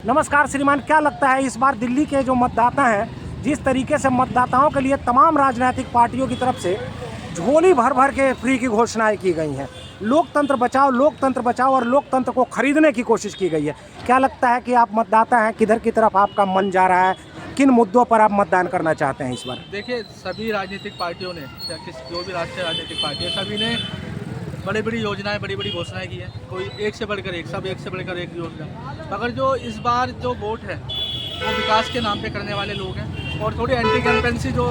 नमस्कार श्रीमान, क्या लगता है इस बार दिल्ली के जो मतदाता हैं, जिस तरीके से मतदाताओं के लिए तमाम राजनीतिक पार्टियों की तरफ से झोली भर भर के फ्री की घोषणाएं की गई हैं, लोकतंत्र बचाओ और लोकतंत्र को खरीदने की कोशिश की गई है। क्या लगता है कि आप मतदाता हैं, किधर की तरफ आपका मन जा रहा है, किन मुद्दों पर आप मतदान करना चाहते हैं इस बार? देखिए, सभी राजनीतिक पार्टियों ने या जो भी राष्ट्रीय राजनीतिक पार्टी है, सभी ने बड़ी बड़ी योजनाएं, बड़ी बड़ी घोषणाएं की हैं। कोई एक से बढ़कर एक, सब एक से बढ़कर एक योजना। मगर जो इस बार जो वोट है वो विकास के नाम पे करने वाले लोग हैं और थोड़ी एंटी कैंपेंसी जो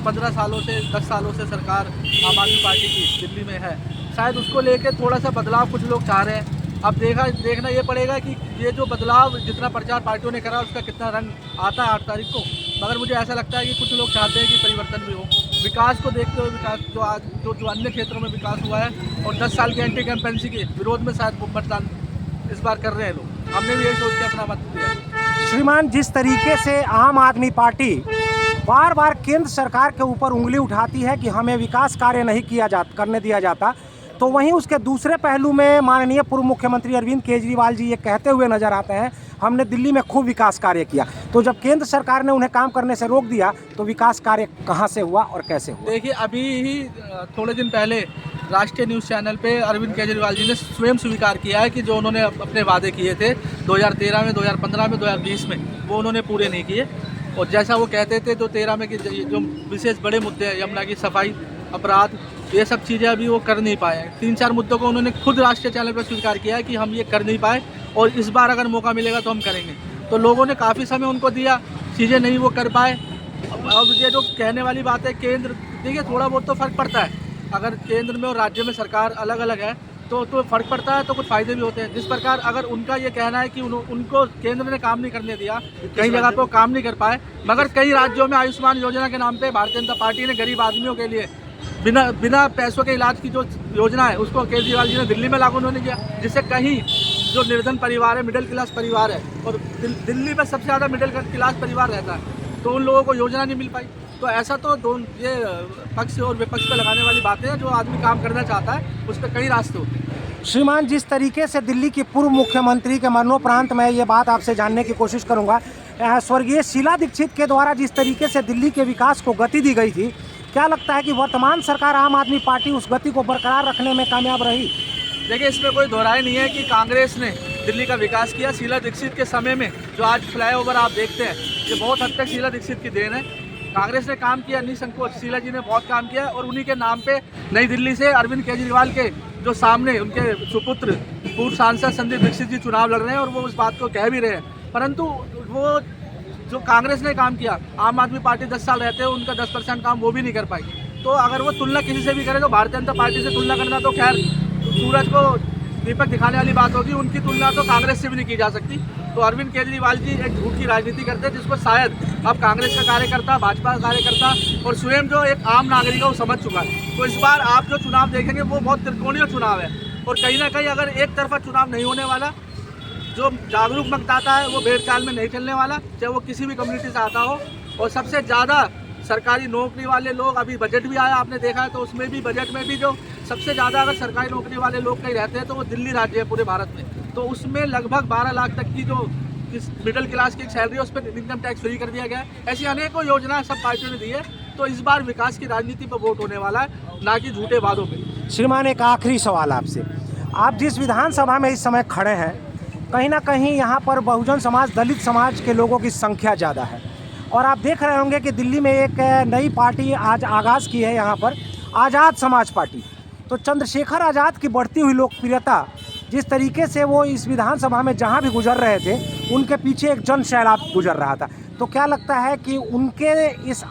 15 सालों से 10 सालों से सरकार आम आदमी पार्टी की दिल्ली में है, शायद उसको लेके थोड़ा सा बदलाव कुछ लोग चाह रहे हैं। अब देखना ये पड़ेगा कि ये जो बदलाव जितना प्रचार पार्टियों ने करा उसका कितना रंग आता है 8 तारीख को। मगर मुझे ऐसा लगता है कि कुछ लोग चाहते हैं कि परिवर्तन भी हो, विकास को देखते हुए, विकास जो आज जो अन्य क्षेत्रों में विकास हुआ है और 10 साल के एंटी कैंपेंसी के विरोध में शायद वो मतदान इस बार कर रहे हैं लोग। हमने भी यही सोच के अपना मत दिया। श्रीमान, जिस तरीके से आम आदमी पार्टी बार बार केंद्र सरकार के ऊपर उंगली उठाती है कि हमें विकास कार्य नहीं करने दिया जाता, तो वहीं उसके दूसरे पहलू में माननीय पूर्व मुख्यमंत्री अरविंद केजरीवाल जी ये कहते हुए नजर आते हैं, हमने दिल्ली में खूब विकास कार्य किया। तो जब केंद्र सरकार ने उन्हें काम करने से रोक दिया तो विकास कार्य कहां से हुआ और कैसे हुआ? देखिए, अभी ही थोड़े दिन पहले राष्ट्रीय न्यूज़ चैनल पे अरविंद केजरीवाल जी ने स्वयं स्वीकार किया है कि जो उन्होंने अपने वादे किए थे 2013 में, 2015 में, 2020 में, वो उन्होंने पूरे नहीं किए। और जैसा वो कहते थे 2013 में कि जो विशेष बड़े मुद्दे हैं, यमुना की सफाई, अपराध, ये सब चीज़ें अभी वो कर नहीं पाए हैं। 3-4 मुद्दों को उन्होंने खुद राष्ट्रीय चैनल पर स्वीकार किया है कि हम ये कर नहीं पाए और इस बार अगर मौका मिलेगा तो हम करेंगे। तो लोगों ने काफ़ी समय उनको दिया, चीज़ें नहीं वो कर पाए। अब ये जो कहने वाली बात है केंद्र, देखिए थोड़ा बहुत तो फ़र्क पड़ता है। अगर केंद्र में और राज्य में सरकार अलग अलग है तो फ़र्क पड़ता है, तो कुछ फ़ायदे भी होते हैं। जिस प्रकार अगर उनका ये कहना है कि उनको केंद्र ने काम नहीं करने दिया, कई जगह पर काम नहीं कर पाए, मगर कई राज्यों में आयुष्मान योजना के नाम पे भारतीय जनता पार्टी ने गरीब आदमियों के लिए बिना पैसों के इलाज की जो योजना है उसको केजरीवाल जी ने दिल्ली में लागू उन्होंने किया, जिससे कहीं जो निर्धन परिवार है, मिडिल क्लास परिवार है, और दिल्ली में सबसे ज़्यादा मिडिल क्लास परिवार रहता है, तो उन लोगों को योजना नहीं मिल पाई। तो ऐसा तो ये पक्ष और विपक्ष पे लगाने वाली बातें हैं। जो आदमी काम करना चाहता है उस पर कई रास्ते होते हैं। श्रीमान, जिस तरीके से दिल्ली की पूर्व मुख्यमंत्री के मरणोपरांत मैं ये बात आपसे जानने की कोशिश करूंगा, स्वर्गीय शीला दीक्षित के द्वारा जिस तरीके से दिल्ली के विकास को गति दी गई थी, क्या लगता है कि वर्तमान सरकार आम आदमी पार्टी उस गति को बरकरार रखने में कामयाब रही? देखिए, इसमें कोई दोहराई नहीं है कि कांग्रेस ने दिल्ली का विकास किया। शीला दीक्षित के समय में जो आज फ्लाईओवर आप देखते हैं, ये बहुत हद तक शीला दीक्षित की देन है। कांग्रेस ने काम किया निसंकोच, शीला जी ने बहुत काम किया और उन्हीं के नाम पे नई दिल्ली से अरविंद केजरीवाल के जो सामने उनके सुपुत्र पूर्व सांसद संदीप दीक्षित जी चुनाव लड़ रहे हैं और वो उस बात को कह भी रहे हैं। परंतु वो जो कांग्रेस ने काम किया, आम आदमी पार्टी 10 साल रहते हैं उनका 10% काम वो भी नहीं कर पाई। तो अगर वो तुलना किसी से भी करे तो भारतीय जनता पार्टी से तुलना करना तो खैर सूरज को दीपक दिखाने वाली बात होगी, उनकी तुलना तो कांग्रेस से भी नहीं की जा सकती। तो अरविंद केजरीवाल जी एक झूठ की राजनीति करते हैं, जिसको शायद अब कांग्रेस का कार्यकर्ता, भाजपा का कार्यकर्ता और स्वयं जो एक आम नागरिक है वो समझ चुका है। तो इस बार आप जो चुनाव देखेंगे वो बहुत त्रिकोणीय चुनाव है और कहीं ना कहीं अगर एक तरफा चुनाव नहीं होने वाला, जो जागरूक मतदाता है वो भेड़ चाल में नहीं चलने वाला, चाहे वो किसी भी कम्युनिटी से आता हो। और सबसे ज़्यादा सरकारी नौकरी वाले लोग, अभी बजट भी आया आपने देखा है, तो उसमें भी बजट में भी जो सबसे ज़्यादा अगर सरकारी नौकरी वाले लोग कहीं रहते हैं तो वो दिल्ली राज्य है पूरे भारत में। तो उसमें लगभग 12 लाख तक की जो मिडिल क्लास की सैलरी है उस पर इनकम टैक्स फ्री कर दिया गया है। ऐसी अनेकों योजनाएं सब पार्टियों ने दी है। तो इस बार विकास की राजनीति पर वोट होने वाला है, ना कि झूठे वादों पर। श्रीमान, एक आखिरी सवाल आपसे, आप जिस विधानसभा में इस समय खड़े हैं, कहीं ना कहीं यहाँ पर बहुजन समाज, दलित समाज के लोगों की संख्या ज़्यादा है और आप देख रहे होंगे कि दिल्ली में एक नई पार्टी आज आगाज़ की है, यहाँ पर आज़ाद समाज पार्टी। तो चंद्रशेखर आज़ाद की बढ़ती हुई लोकप्रियता, जिस तरीके से वो इस विधानसभा में जहाँ भी गुजर रहे थे उनके पीछे एक जन सैलाब गुजर रहा था, तो क्या लगता है कि उनके इस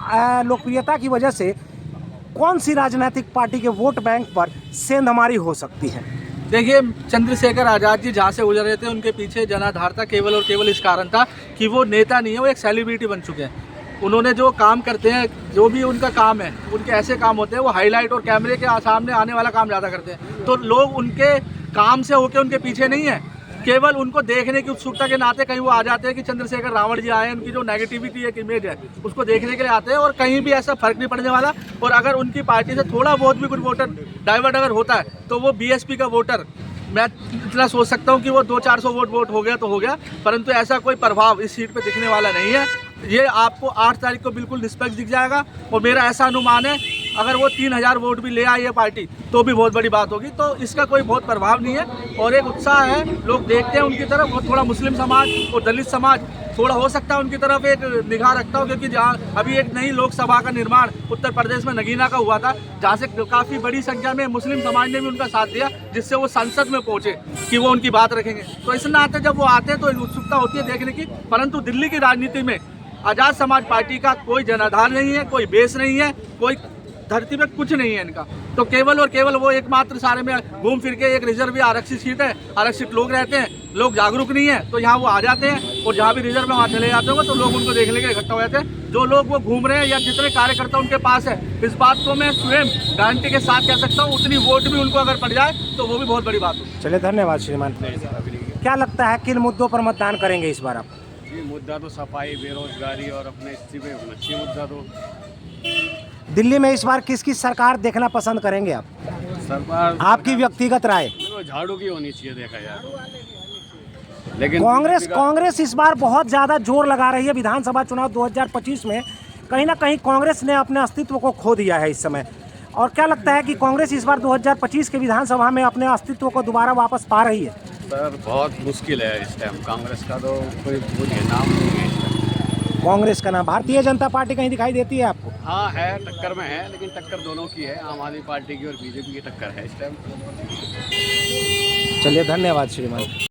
लोकप्रियता की वजह से कौन सी राजनीतिक पार्टी के वोट बैंक पर सेंधमारी हो सकती है? देखिए, चंद्रशेखर आज़ाद जी जहाँ से गुजर रहे थे उनके पीछे जनाधार था, केवल और केवल इस कारण था कि वो नेता नहीं है, वो एक सेलिब्रिटी बन चुके हैं। उन्होंने जो काम करते हैं, जो भी उनका काम है, उनके ऐसे काम होते हैं वो हाईलाइट और कैमरे के सामने आने वाला काम ज़्यादा करते हैं। तो लोग उनके काम से होके उनके पीछे नहीं है, केवल उनको देखने की उत्सुकता के नाते कहीं वो आ जाते हैं कि चंद्रशेखर रावण जी आए हैं, उनकी जो नेगेटिविटी एक इमेज है उसको देखने के लिए आते हैं और कहीं भी ऐसा फर्क नहीं पड़ने वाला। और अगर उनकी पार्टी से थोड़ा बहुत भी कुछ वोटर डाइवर्ट अगर होता है तो वो बीएसपी का वोटर मैं इतना सोच सकता हूँ कि वो 200-400 वोट हो गया तो हो गया, परंतु ऐसा कोई प्रभाव इस सीट पे दिखने वाला नहीं है। ये आपको 8 तारीख को बिल्कुल निष्पक्ष दिख जाएगा और मेरा ऐसा अनुमान है अगर वो 3000 वोट भी ले आई है पार्टी तो भी बहुत बड़ी बात होगी। तो इसका कोई बहुत प्रभाव नहीं है और एक उत्साह है, लोग देखते हैं उनकी तरफ। और थोड़ा मुस्लिम समाज और दलित समाज थोड़ा हो सकता है उनकी तरफ एक निगाह रखता हूँ, क्योंकि जहाँ अभी एक नई लोकसभा का निर्माण उत्तर प्रदेश में नगीना का हुआ था, जहाँ से काफ़ी बड़ी संख्या में मुस्लिम समाज ने भी उनका साथ दिया, जिससे वो संसद में पहुँचे कि वो उनकी बात रखेंगे। तो इस नाते जब वो आते हैं तो उत्सुकता होती है देखने की। परंतु दिल्ली की राजनीति में आज़ाद समाज पार्टी का कोई जनाधार नहीं है, कोई बेस नहीं है, कोई धरती पे कुछ नहीं है इनका। तो केवल और केवल वो एकमात्र सारे में घूम फिर के एक रिजर्व आरक्षित सीट है, आरक्षित लोग रहते हैं, लोग जागरूक नहीं है तो यहाँ वो आ जाते हैं और जहाँ भी रिजर्व में वहाँ चले जाते होंगे तो लोग उनको देखने के लिए इकट्ठा हो जाते हैं। जो लोग वो घूम रहे हैं या जितने कार्यकर्ता उनके पास है, इस बात को मैं स्वयं गारंटी के साथ कह सकता हूँ, उतनी वोट भी उनको अगर पड़ जाए तो वो भी बहुत बड़ी बात हो। चलिए धन्यवाद श्रीमान। क्या लगता है किन मुद्दों पर मतदान करेंगे इस बार आप? ये मुद्दा तो सफाई, बेरोजगारी और अपने स्थिति पे अच्छी मुद्दा तो दिल्ली में इस बार किसकी सरकार देखना पसंद करेंगे आप? सरकार आपकी व्यक्तिगत राय? तो झाड़ू की होनी चाहिए देखा जाए, लेकिन कांग्रेस इस बार बहुत ज़्यादा जोर लगा रही है। विधानसभा चुनाव 2025 में कहीं ना कहीं कांग्रेस ने अपने अस्तित्व को खो दिया है इस समय। और क्या लगता है कि कांग्रेस इस बार 2025 के विधानसभा में अपने अस्तित्व को दोबारा वापस पा रही है? सर बहुत मुश्किल है इस टाइम, कांग्रेस का तो कोई मुझे नाम नहीं है इस टाइम। कांग्रेस का नाम भारतीय जनता पार्टी कहीं दिखाई देती है आपको? हाँ है, टक्कर में है, लेकिन टक्कर दोनों की है, आम आदमी पार्टी की और बीजेपी की टक्कर है इस टाइम। चलिए धन्यवाद श्रीमान।